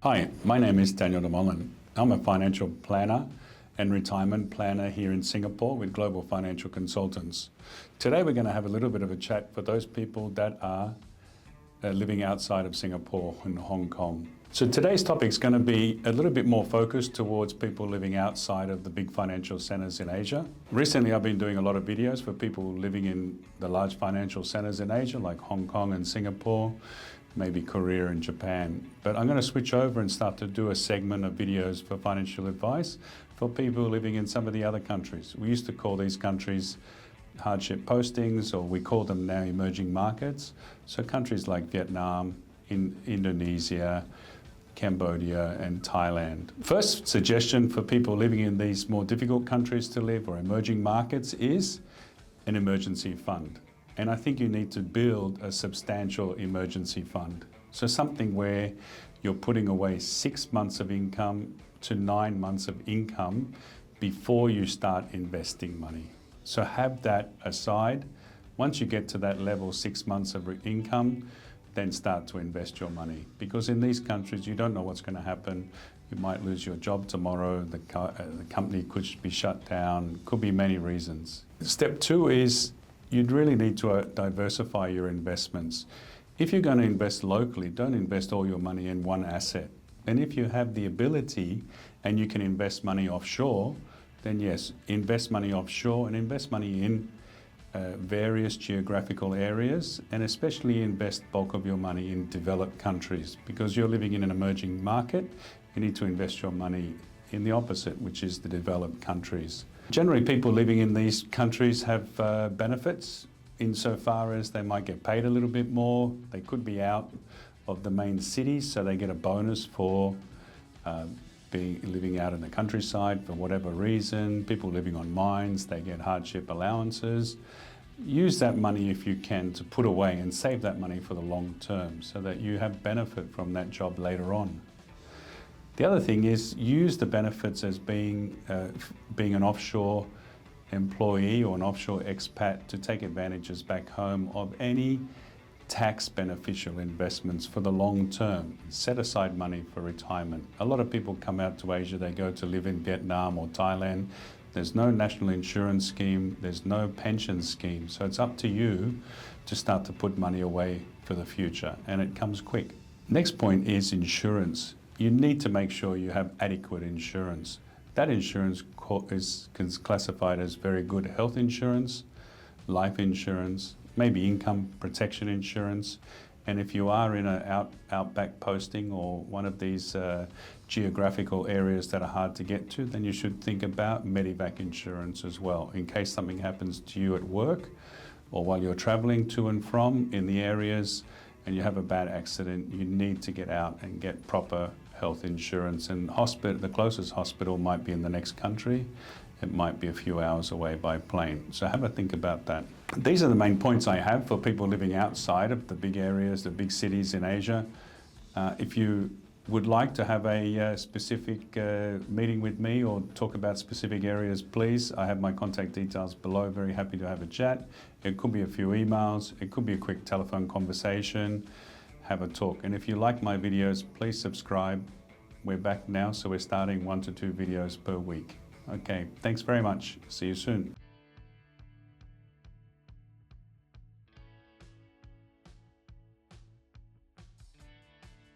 Hi, my name is Daniel.dalmolin. I'm a financial planner and retirement planner here in Singapore with Global Financial Consultants. Today we're going to have a little bit of a chat for those people that are living outside of Singapore and Hong Kong. So today's topic is going to be a little bit more focused towards people living outside of the big financial centers in Asia. Recently I've been doing a lot of videos for people living in the large financial centers in Asia like Hong Kong and Singapore, maybe Korea and Japan. But I'm going to switch over and start to do a segment of videos for financial advice for people living in some of the other countries. We used to call these countries hardship postings, or we call them now emerging markets. So countries like Vietnam, Indonesia, Cambodia and Thailand. First suggestion for people living in these more difficult countries to live or emerging markets is an emergency fund. And I think you need to build a substantial emergency fund. So something where you're putting away 6 months of income to 9 months of income before you start investing money. So have that aside. Once you get to that level, 6 months of income, then start to invest your money. Because in these countries, you don't know what's going to happen. You might lose your job tomorrow, the company could be shut down, could be many reasons. Step two is you'd really need to diversify your investments. If you're going to invest locally, don't invest all your money in one asset. And if you have the ability and you can invest money offshore, then yes, invest money offshore and invest money in various geographical areas, and especially invest bulk of your money in developed countries. Because you're living in an emerging market, you need to invest your money in the opposite, which is the developed countries. Generally, people living in these countries have benefits insofar as they might get paid a little bit more. They could be out of the main cities, so they get a bonus for living out in the countryside for whatever reason. People living on mines, they get hardship allowances. Use that money if you can to put away and save that money for the long term so that you have benefit from that job later on. The other thing is use the benefits as being an offshore employee or an offshore expat to take advantages back home of any tax beneficial investments for the long term. Set aside money for retirement. A lot of people come out to Asia, they go to live in Vietnam or Thailand. There's no national insurance scheme, there's no pension scheme. So it's up to you to start to put money away for the future, and it comes quick. Next point is insurance. You need to make sure you have adequate insurance. That insurance is classified as very good health insurance, life insurance, maybe income protection insurance. And if you are in an outback posting or one of these geographical areas that are hard to get to, then you should think about Medevac insurance as well. In case something happens to you at work or while you're traveling to and from in the areas and you have a bad accident, you need to get out and get proper health insurance. And the closest hospital might be in the next country. It might be a few hours away by plane. So have a think about that. These are the main points I have for people living outside of the big areas, the big cities in Asia. If you would like to have a specific meeting with me or talk about specific areas, please, I have my contact details below. Very happy to have a chat. It could be a few emails. It could be a quick telephone conversation. Have a talk. And if you like my videos, please subscribe. We're back now, so we're starting 1 to 2 videos per week. Okay, thanks very much. See you soon.